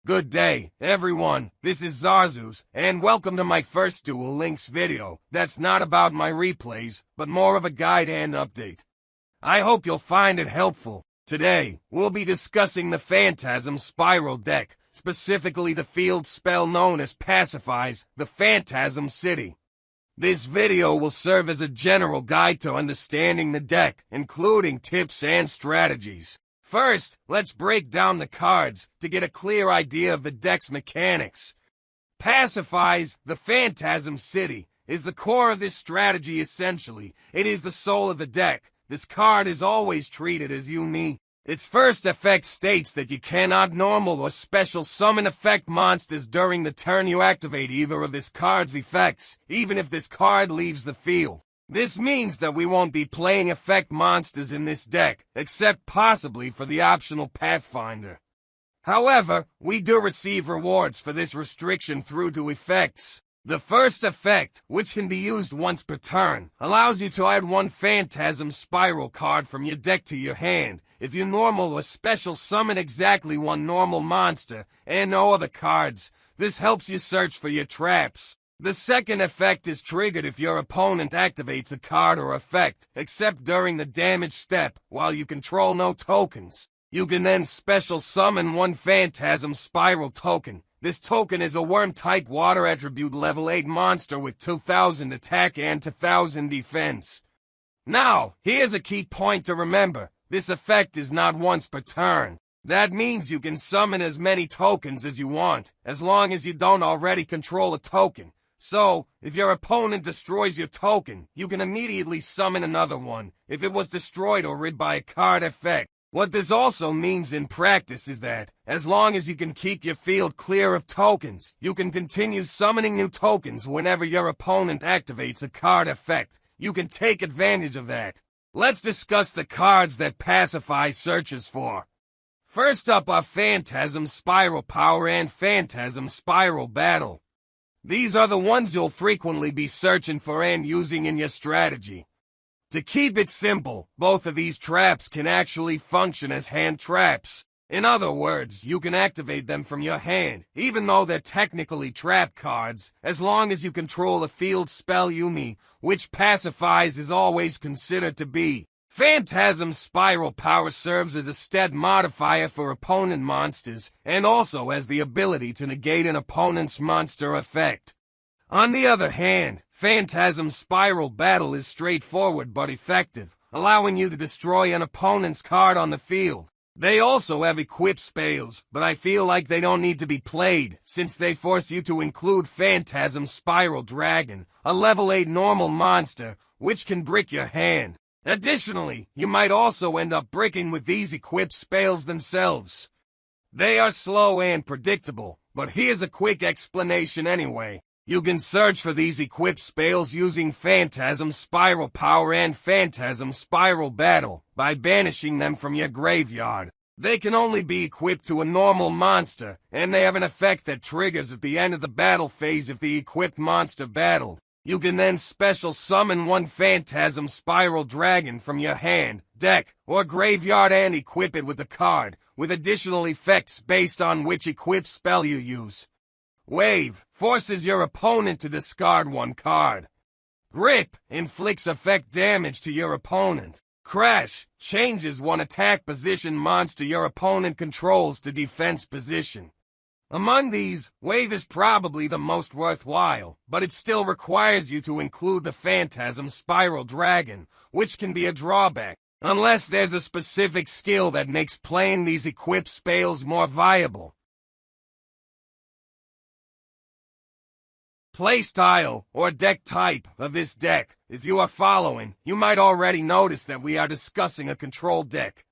Good day, everyone. This is Zarzus, and welcome to my first Duel Links video. That's not about my replays, but more of a guide and update. I hope you'll find it helpful. Today, we'll be discussing the Phantasm Spiral Deck, specifically the field spell known as Pacifies the Phantasm City. This video will serve as a general guide to understanding the deck, including tips and strategies. First, let's break down the cards to get a clear idea of the deck's mechanics. Pacifies the Phantasm City is the core of this strategy essentially. It is the soul of the deck. This card is always treated as unique. Its first effect states that you cannot normal or special summon effect monsters during the turn you activate either of this card's effects, even if this card leaves the field. This means that we won't be playing effect monsters in this deck, except possibly for the optional Pathfinder. However, we do receive rewards for this restriction through to effects. The first effect, which can be used once per turn, allows you to add one Phantasm Spiral card from your deck to your hand. If you normal or special summon exactly one normal monster and no other cards, this helps you search for your traps. The second effect is triggered if your opponent activates a card or effect, except during the damage step, while you control no tokens. You can then special summon one Phantasm Spiral token. This token is a worm-type water attribute level 8 monster with 2000 attack and 2000 defense. Now, here's a key point to remember. This effect is not once per turn. That means you can summon as many tokens as you want, as long as you don't already control a token. So, if your opponent destroys your token, you can immediately summon another one, if it was destroyed or rid by a card effect. What this also means in practice is that, as long as you can keep your field clear of tokens, you can continue summoning new tokens whenever your opponent activates a card effect. You can take advantage of that. Let's discuss the cards that Pacify searches for. First up are Phantasm Spiral Power and Phantasm Spiral Battle. These are the ones you'll frequently be searching for and using in your strategy. To keep it simple, both of these traps can actually function as hand traps. In other words, you can activate them from your hand, even though they're technically trap cards, as long as you control a field spell Yumi, which Pacifies is always considered to be. Phantasm Spiral Power serves as a stat modifier for opponent monsters, and also has the ability to negate an opponent's monster effect. On the other hand, Phantasm Spiral Battle is straightforward but effective, allowing you to destroy an opponent's card on the field. They also have equip spells, but I feel like they don't need to be played, since they force you to include Phantasm Spiral Dragon, a level 8 normal monster, which can brick your hand. Additionally, you might also end up bricking with these equipped spells themselves. They are slow and predictable, but here's a quick explanation anyway. You can search for these equipped spells using Phantasm Spiral Power and Phantasm Spiral Battle by banishing them from your graveyard. They can only be equipped to a normal monster, and they have an effect that triggers at the end of the battle phase if the equipped monster battled. You can then special summon one Phantasm Spiral Dragon from your hand, deck, or graveyard and equip it with a card, with additional effects based on which equipped spell you use. Wave forces your opponent to discard one card. Grip inflicts effect damage to your opponent. Crash changes one attack position monster your opponent controls to defense position. Among these, Wave is probably the most worthwhile, but it still requires you to include the Phantasm Spiral Dragon, which can be a drawback, unless there's a specific skill that makes playing these equipped spells more viable. Playstyle, or deck type, of this deck. If you are following, you might already notice that we are discussing a control deck.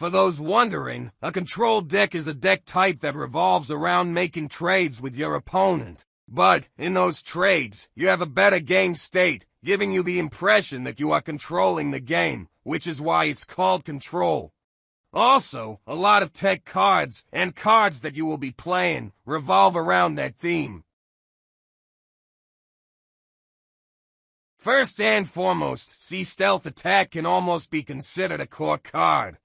For those wondering, a control deck is a deck type that revolves around making trades with your opponent. But, in those trades, you have a better game state, giving you the impression that you are controlling the game, which is why it's called control. Also, a lot of tech cards, and cards that you will be playing, revolve around that theme. First and foremost, Stealth Attack can almost be considered a core card.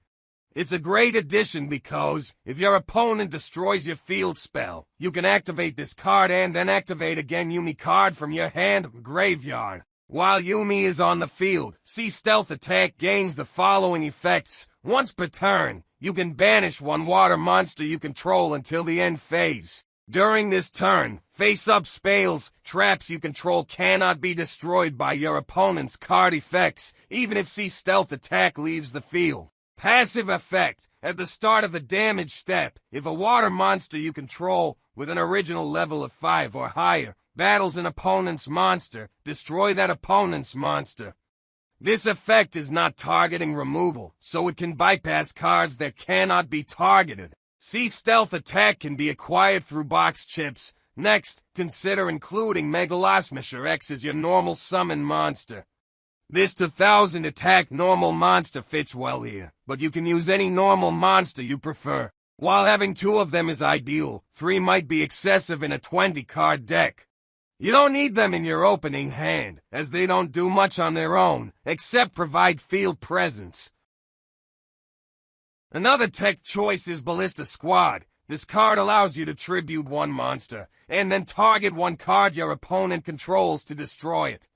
It's a great addition because, if your opponent destroys your field spell, you can activate this card and then activate again Yumi card from your hand or graveyard. While Yumi is on the field, See Stealth Attack gains the following effects. Once per turn, you can banish one water monster you control until the end phase. During this turn, face-up spells, traps you control cannot be destroyed by your opponent's card effects, even if See Stealth Attack leaves the field. Passive effect. At the start of the damage step, if a water monster you control, with an original level of 5 or higher, battles an opponent's monster, destroy that opponent's monster. This effect is not targeting removal, so it can bypass cards that cannot be targeted. See Stealth Attack can be acquired through box chips. Next, consider including Megalosmasher X as your normal summon monster. This 2000 attack normal monster fits well here, but you can use any normal monster you prefer. While having 2 of them is ideal, 3 might be excessive in a 20-card deck. You don't need them in your opening hand, as they don't do much on their own, except provide field presence. Another tech choice is Ballista Squad. This card allows you to tribute 1 monster, and then target 1 card your opponent controls to destroy it.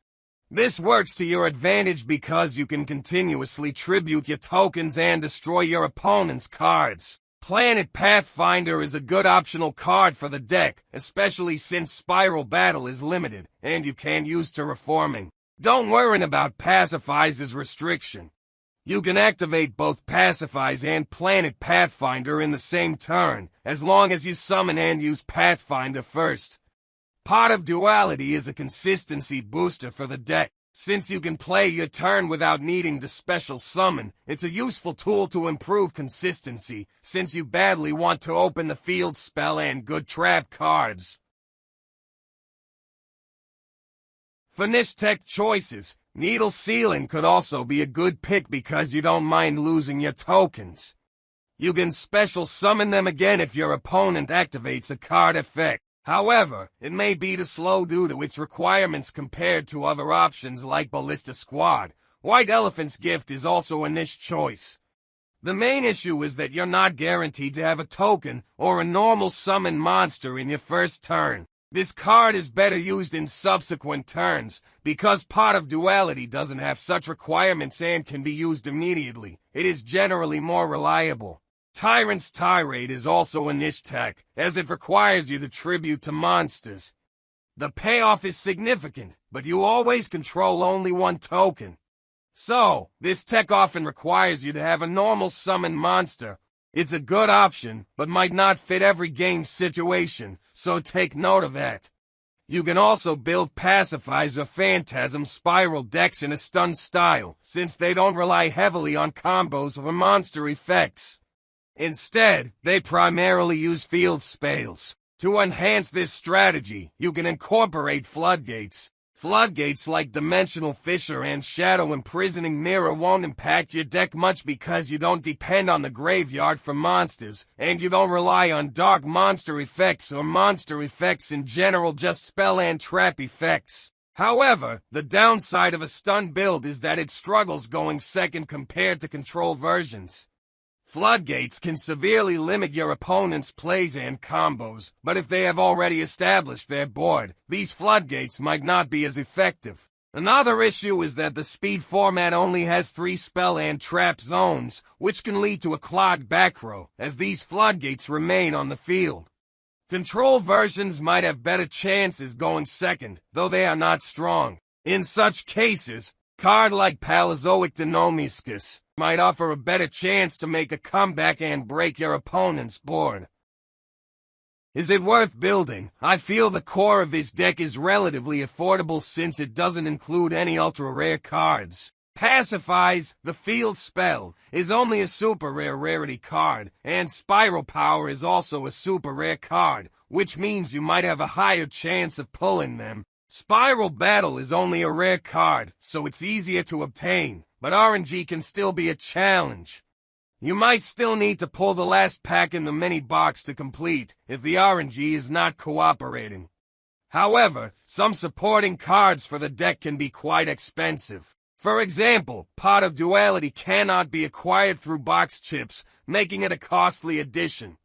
This works to your advantage because you can continuously tribute your tokens and destroy your opponent's cards. Planet Pathfinder is a good optional card for the deck, especially since Spiral Battle is limited, and you can't use Terraforming. Don't worry about Pacify's restriction. You can activate both Pacify's and Planet Pathfinder in the same turn, as long as you summon and use Pathfinder first. Pot of Duality is a consistency booster for the deck. Since you can play your turn without needing to special summon, it's a useful tool to improve consistency, since you badly want to open the field spell and good trap cards. For niche tech choices, Needle Sealing could also be a good pick because you don't mind losing your tokens. You can special summon them again if your opponent activates a card effect. However, it may be too slow due to its requirements compared to other options like Ballista Squad. White Elephant's Gift is also a niche choice. The main issue is that you're not guaranteed to have a token or a normal summon monster in your first turn. This card is better used in subsequent turns, because Pot of Duality doesn't have such requirements and can be used immediately. It is generally more reliable. Tyrant's Tirade is also a niche tech, as it requires you to tribute to monsters. The payoff is significant, but you always control only 1 token. So, this tech often requires you to have a normal summon monster. It's a good option, but might not fit every game situation, so take note of that. You can also build Pacifies or Phantasm Spiral decks in a stun style, since they don't rely heavily on combos or monster effects. Instead, they primarily use field spells. To enhance this strategy, you can incorporate floodgates. Floodgates like Dimensional Fissure and Shadow Imprisoning Mirror won't impact your deck much because you don't depend on the graveyard for monsters, and you don't rely on dark monster effects or monster effects in general, just spell and trap effects. However, the downside of a stun build is that it struggles going second compared to control versions. Floodgates can severely limit your opponent's plays and combos, but if they have already established their board, these floodgates might not be as effective. Another issue is that the speed format only has 3 spell and trap zones, which can lead to a clogged back row, as these floodgates remain on the field. Control versions might have better chances going second, though they are not strong. In such cases, card like Paleozoic Denomischus might offer a better chance to make a comeback and break your opponent's board. Is it worth building? I feel the core of this deck is relatively affordable since it doesn't include any ultra-rare cards. Pacifies, the field spell, is only a super rare rarity card, and Spiral Power is also a super rare card, which means you might have a higher chance of pulling them. Spiral Battle is only a rare card, so it's easier to obtain, but RNG can still be a challenge. You might still need to pull the last pack in the mini box to complete, if the RNG is not cooperating. However, some supporting cards for the deck can be quite expensive. For example, Pot of Duality cannot be acquired through box chips, making it a costly addition.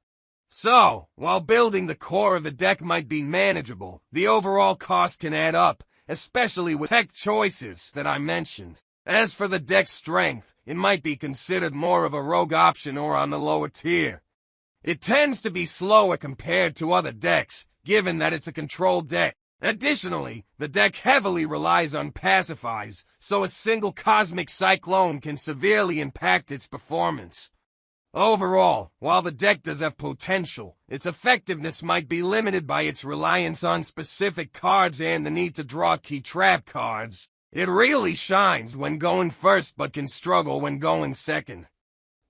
So, while building the core of the deck might be manageable, the overall cost can add up, especially with tech choices that I mentioned. As for the deck's strength, it might be considered more of a rogue option or on the lower tier. It tends to be slower compared to other decks, given that it's a controlled deck. Additionally, the deck heavily relies on pacifies, so a single Cosmic Cyclone can severely impact its performance. Overall, while the deck does have potential, its effectiveness might be limited by its reliance on specific cards and the need to draw key trap cards. It really shines when going first but can struggle when going second.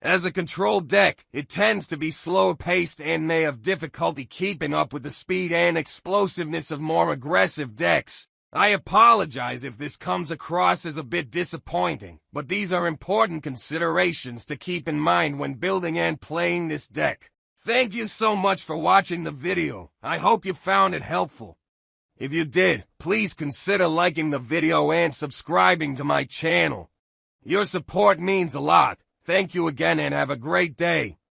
As a controlled deck, it tends to be slow-paced and may have difficulty keeping up with the speed and explosiveness of more aggressive decks. I apologize if this comes across as a bit disappointing, but these are important considerations to keep in mind when building and playing this deck. Thank you so much for watching the video. I hope you found it helpful. If you did, please consider liking the video and subscribing to my channel. Your support means a lot. Thank you again and have a great day.